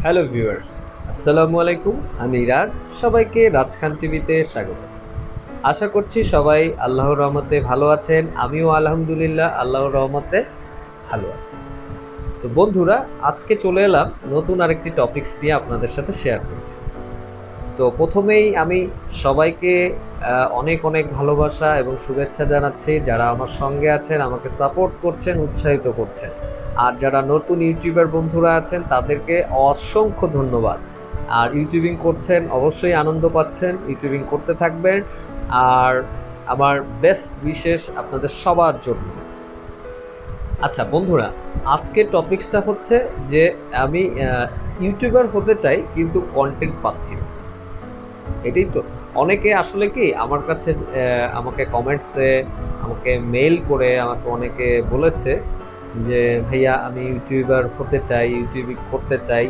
Hello viewers, আসসালামু আলাইকুম। আমি রাজ। সবাইকে রাজখান টিভিতে স্বাগত। আশা করছি সবাই আল্লাহর রহমতে ভালো আছেন। আমিও আলহামদুলিল্লাহ আল্লাহর রহমতে ভালো আছি। তো বন্ধুরা, আজকে চলে এলাম নতুন আরেকটি টপিকস নিয়ে আপনাদের সাথে শেয়ার করতে। তো প্রথমেই আমি সবাইকে অনেক অনেক ভালোবাসা এবং শুভেচ্ছা জানাচ্ছি, যারা আমার সঙ্গে আছেন, আমাকে সাপোর্ট করছেন, উৎসাহিত করছেন। আর যারা নতুন ইউটিউবার বন্ধুরা আছেন তাদেরকে অসংখ্য ধন্যবাদ। আর ইউটিউবিং করছেন, অবশ্যই আনন্দ পাচ্ছেন, ইউটিউবিং করতে থাকবেন। আর আমার বেস্ট উইশেস আপনাদের সবার জন্য। আচ্ছা বন্ধুরা, আজকের টপিকসটা হচ্ছে যে আমি ইউটিউবার হতে চাই কিন্তু কন্টেন্ট পাচ্ছি না। এটাই তো অনেকে আসলে কি আমার কাছে আমাকে কমেন্টসে আমাকে মেইল করে আমাকে অনেকে বলেছে যে ভাইয়া আমি ইউটিউবার হতে চাই, ইউটিউবিং করতে চাই,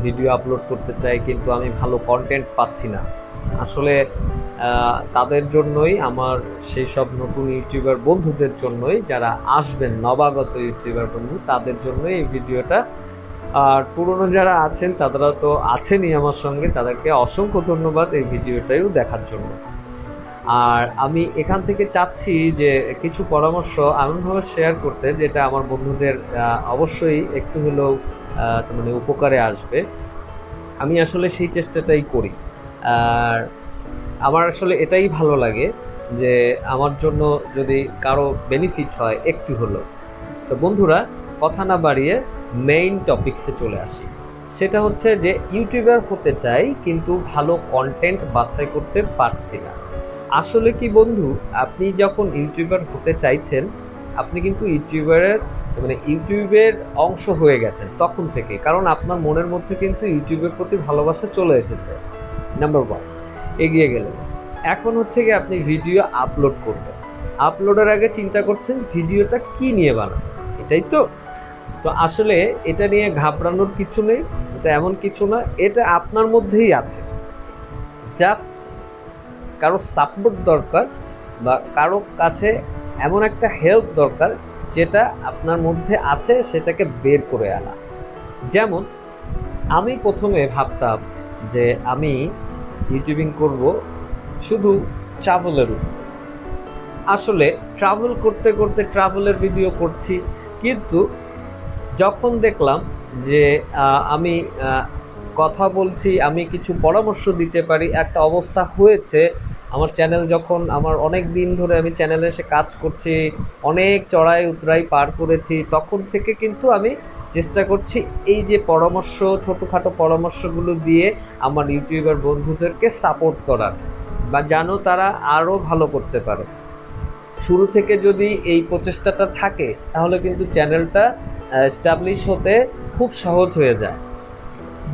ভিডিও আপলোড করতে চাই, কিন্তু আমি ভালো কন্টেন্ট পাচ্ছি না। আসলে তাদের জন্যই, আমার সেই সব নতুন ইউটিউবার বন্ধুদের জন্যই, যারা আসবেন নবাগত ইউটিউবার বন্ধু, তাদের জন্যই এই ভিডিওটা। আর পুরনো যারা আছেন তারা তো আছেনই আমার সঙ্গে, তাদেরকে অসংখ্য ধন্যবাদ এই ভিডিওটাও দেখার জন্য। আর আমি এখান থেকে চাচ্ছি যে কিছু পরামর্শ এমনভাবে শেয়ার করতে যেটা আমার বন্ধুদের অবশ্যই একটু হলেও মানে উপকারে আসবে। আমি আসলে সেই চেষ্টাটাই করি। আর আমার আসলে এটাই ভালো লাগে যে আমার জন্য যদি কারো বেনিফিট হয় একটু হলেও। তো বন্ধুরা, কথা না বাড়িয়ে মেইন টপিকসে চলে আসি। সেটা হচ্ছে যে ইউটিউবার হতে চাই কিন্তু ভালো কন্টেন্ট বাছাই করতে পারছি না। আসলে কি বন্ধু, আপনি যখন ইউটিউবার হতে চাইছেন, আপনি কিন্তু ইউটিউবারের মানে ইউটিউবের অংশ হয়ে গেছেন তখন থেকে, কারণ আপনার মনের মধ্যে কিন্তু ইউটিউবের প্রতি ভালোবাসা চলে এসেছে। নাম্বার ওয়ান, এগিয়ে গেলেন। এখন হচ্ছে কি আপনি ভিডিও আপলোড করবেন। আপলোডের আগে চিন্তা করছেন ভিডিওটা কি নিয়ে বানাবেন, এটাই তো। তো আসলে এটা নিয়ে ঘাবড়ানোর কিছু নেই, এটা এমন কিছু না, এটা আপনার মধ্যেই আছে। জাস্ট কারো সাপোর্ট দরকার বা কারো কাছে এমন একটা হেল্প দরকার যেটা আপনার মধ্যে আছে, সেটাকে বের করে আনা। যেমন আমি প্রথমে ভাবতাম যে আমি ইউটিউবিং করব শুধু ট্রাভেলের উপর। আসলে ট্রাভেল করতে করতে ট্রাভেলের ভিডিও করছি, কিন্তু যখন দেখলাম যে আমি কথা বলছি, আমি কিছু পরামর্শ দিতে পারি, একটা অবস্থা হয়েছে। আমার চ্যানেল যখন, আমার অনেক দিন ধরে আমি চ্যানেলে এসে কাজ করছি, অনেক চড়াই উতরাই পার করেছি, তখন থেকে কিন্তু আমি চেষ্টা করছি এই যে পরামর্শ, ছোটোখাটো পরামর্শগুলো দিয়ে আমার ইউটিউবার বন্ধুদেরকে সাপোর্ট করার, বা যেন তারা আরও ভালো করতে পারে। শুরু থেকে যদি এই প্রচেষ্টাটা থাকে তাহলে কিন্তু চ্যানেলটা এস্টাবলিশ হতে খুব সহজ হয়ে যায়।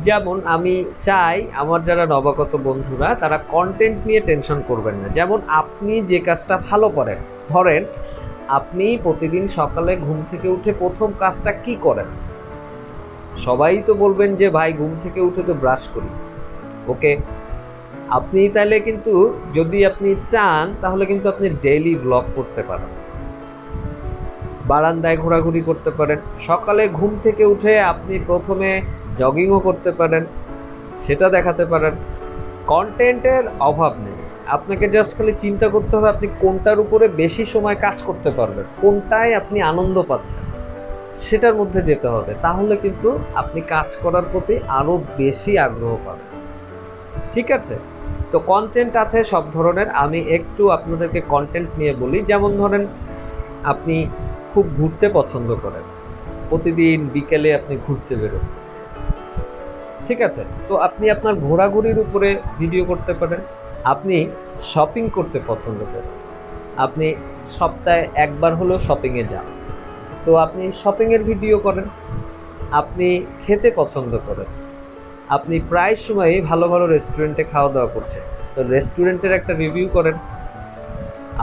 যেমন আমি চাই আমার যারা নবাগত বন্ধুরা তারা কন্টেন্ট নিয়ে টেনশন করবেন না। যেমন আপনি যে কাজটা ভালো করেন, ধরেন আপনি প্রতিদিন সকালে ঘুম থেকে উঠে প্রথম কাজটা কি করেন? সবাই তো বলবেন যে ভাই ঘুম থেকে উঠে তো ব্রাশ করি। ওকে, আপনি তাহলে কিন্তু, যদি আপনি চান তাহলে কিন্তু আপনি ডেইলি ব্লগ করতে পারেন, বারান্দায় ঘোরাঘুরি করতে পারেন, সকালে ঘুম থেকে উঠে আপনি প্রথমে জগিংও করতে পারেন, সেটা দেখাতে পারেন। কন্টেন্টের অভাব নেই, আপনাকে জাস্ট খালি চিন্তা করতে হবে আপনি কোনটার উপরে বেশি সময় কাজ করতে পারবেন, কোনটায় আপনি আনন্দ পাচ্ছেন, সেটার মধ্যে যেতে হবে। তাহলে কিন্তু আপনি কাজ করার প্রতি আরও বেশি আগ্রহ পাবেন। ঠিক আছে? তো কন্টেন্ট আছে সব ধরনের। আমি একটু আপনাদেরকে কন্টেন্ট নিয়ে বলি। যেমন ধরেন আপনি খুব ঘুরতে পছন্দ করেন, প্রতিদিন বিকেলে আপনি ঘুরতে বেরোন। ঠিক আছে? তো আপনি আপনার ঘোরাঘুরির উপরে ভিডিও করতে পারেন। আপনি শপিং করতে পছন্দ করেন, আপনি সপ্তাহে একবার হলেও শপিংয়ে যান, তো আপনি শপিংয়ের ভিডিও করেন। আপনি খেতে পছন্দ করেন, আপনি প্রায় সময়ই ভালো ভালো রেস্টুরেন্টে খাওয়া দাওয়া করছেন, তো রেস্টুরেন্টের একটা রিভিউ করেন।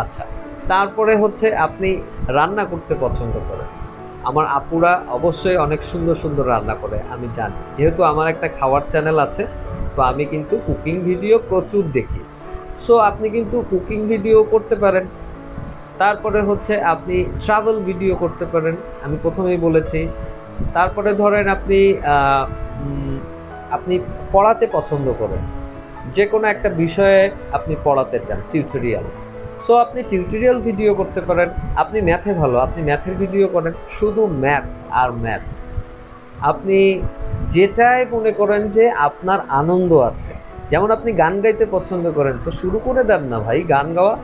আচ্ছা, তারপরে হচ্ছে আপনি রান্না করতে পছন্দ করেন। আমার আপুরা অবশ্যই অনেক সুন্দর সুন্দর রান্না করে, আমি জানি, যেহেতু আমার একটা খাওয়ার চ্যানেল আছে, তো আমি কিন্তু কুকিং ভিডিও প্রচুর দেখি। সো আপনি কিন্তু কুকিং ভিডিও করতে পারেন। তারপরে হচ্ছে আপনি ট্রাভেল ভিডিও করতে পারেন, আমি প্রথমেই বলেছি। তারপরে ধরেন আপনি আপনি পড়াতে পছন্দ করেন, যে কোনো একটা বিষয়ে আপনি পড়াতে চান, টিউটোরিয়াল, সো আপনি টিউটোরিয়াল ভিডিও করতে পারেন। আপনি ম্যাথে ভালো, আপনি ম্যাথের ভিডিও করেন, শুধু ম্যাথ আর ম্যাথ। আপনি যেটাই মনে করেন যে আপনার আনন্দ আছে, যেমন আপনি গান গাইতে পছন্দ করেন, তো শুরু করে দেন না ভাই গান গাওয়া,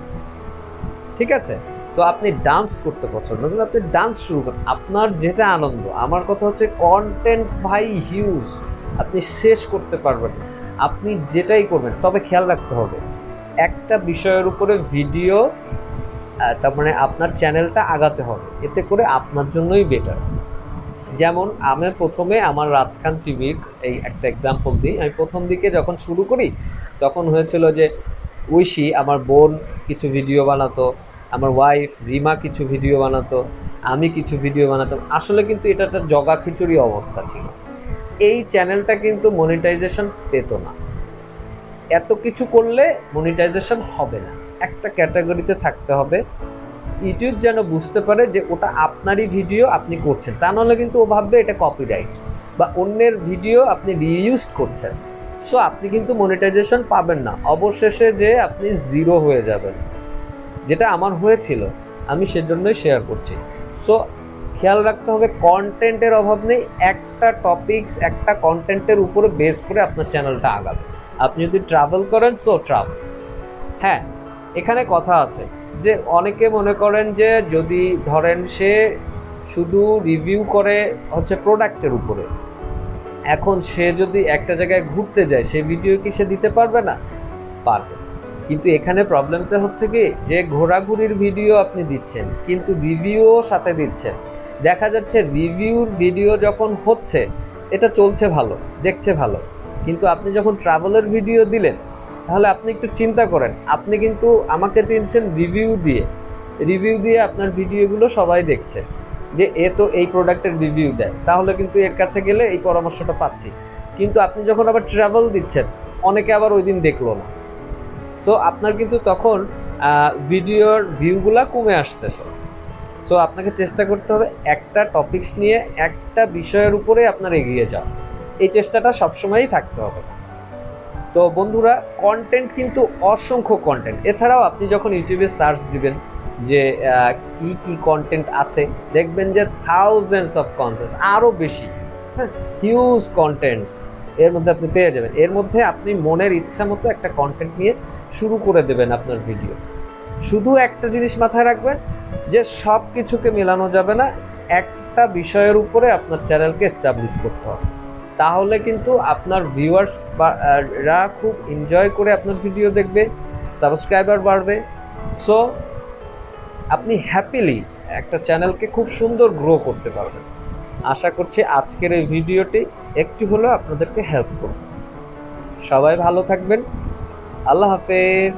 ঠিক আছে? তো আপনি ডান্স করতে পছন্দ করেন, আপনি ডান্স শুরু করেন, আপনার যেটা আনন্দ। আমার কথা হচ্ছে কন্টেন্ট ভাই হিউজ, আপনি শেষ করতে পারবেন না, আপনি যেটাই করবেন। তবে খেয়াল রাখতে হবে, একটা বিষয়ের উপরে ভিডিও, তার মানে আপনার চ্যানেলটা আগাতে হবে, এতে করে আপনার জন্যই বেটার। যেমন আমি প্রথমে আমার রাজখান টিভির এই একটা এক্সাম্পল দিই। আমি প্রথম দিকে যখন শুরু করি তখন হয়েছিল যে ঐশী আমার বোন কিছু ভিডিও বানাতো, আমার ওয়াইফ রিমা কিছু ভিডিও বানাতো, আমি কিছু ভিডিও বানাতাম। আসলে কিন্তু এটা একটা জগা খিচুড়ি অবস্থা ছিল। এই চ্যানেলটা কিন্তু মনিটাইজেশন পেত না, এত কিছু করলে মনিটাইজেশন হবে না, একটা ক্যাটাগরিতে থাকতে হবে। ইউটিউব যেন বুঝতে পারে যে ওটা আপনারই ভিডিও, আপনি করছেন, তা নাহলে কিন্তু ও ভাববে এটা কপিরাইট বা অন্যের ভিডিও আপনি রিইউজ করছেন। সো আপনি কিন্তু মনিটাইজেশন পাবেন না, অবশেষে যে আপনি জিরো হয়ে যাবেন, যেটা আমার হয়েছিল, আমি সেজন্যই শেয়ার করছি। সো খেয়াল রাখতে হবে, কন্টেন্টের অভাব নেই, একটা টপিকস একটা কন্টেন্টের উপরে বেস করে আপনার চ্যানেলটা আগাবে। আপনি যদি ট্রাভেল করেন, সো ট্রাভেল। হ্যাঁ, এখানে কথা আছে যে অনেকে মনে করেন যে যদি ধরেন সে শুধু রিভিউ করে হচ্ছে প্রোডাক্টের উপরে, এখন সে যদি একটা জায়গায় ঘুরতে যায়, সে ভিডিও কি সে দিতে পারবে না? পারবে। কিন্তু এখানে প্রবলেমটা হচ্ছে কি, যে ঘোরাঘুরির ভিডিও আপনি দিচ্ছেন কিন্তু রিভিউও সাথে দিচ্ছেন। দেখা যাচ্ছে রিভিউর ভিডিও যখন হচ্ছে, এটা চলছে ভালো, দেখছে ভালো, কিন্তু আপনি যখন ট্রাভেলের ভিডিও দিলেন, তাহলে আপনি একটু চিন্তা করেন, আপনি কিন্তু আমাকে চিনছেন রিভিউ দিয়ে, রিভিউ দিয়ে আপনার ভিডিওগুলো সবাই দেখছে যে এ তো এই প্রোডাক্টের রিভিউ দেয়, তাহলে কিন্তু এর কাছে গেলে এই পরামর্শটা পাচ্ছি। কিন্তু আপনি যখন আবার ট্রাভেল দিচ্ছেন, অনেকে আবার ওই দিন দেখলো না, সো আপনার কিন্তু তখন ভিডিওর ভিউগুলা কমে আসতেছে। সো আপনাকে চেষ্টা করতে হবে একটা টপিকস নিয়ে একটা বিষয়ের উপরে আপনার এগিয়ে যাওয়া, এই চেষ্টাটা সবসময়ই থাকতে হবে। তো বন্ধুরা, কন্টেন্ট কিন্তু অসংখ্য কন্টেন্ট, এছাড়াও আপনি যখন ইউটিউবে সার্চ দিবেন যে কি কি কন্টেন্ট আছে, দেখবেন যে থাউজেন্ডস অফ কন্টেন্ট, আরও বেশি, হ্যাঁ, হিউজ কন্টেন্টস এর মধ্যে আপনি পেয়ে যাবেন। এর মধ্যে আপনি মনের ইচ্ছা মতো একটা কন্টেন্ট নিয়ে শুরু করে দেবেন আপনার ভিডিও। শুধু একটা জিনিস মাথায় রাখবেন যে সব কিছুকে মেলানো যাবে না, একটা বিষয়ের উপরে আপনার চ্যানেলকে এস্টাবলিশ করতে হবে, তাহলে কিন্তু আপনার ভিউয়ার্স রা খুব এনজয় করে আপনার ভিডিও দেখবে, সাবস্ক্রাইবার বাড়বে। সো আপনি হ্যাপিলি একটা চ্যানেলকে খুব সুন্দর গ্রো করতে পারবেন। আশা করছি আজকের এই ভিডিওটি একটু হলেও আপনাদেরকে হেল্প করবে। সবাই ভালো থাকবেন, আল্লাহ হাফেজ।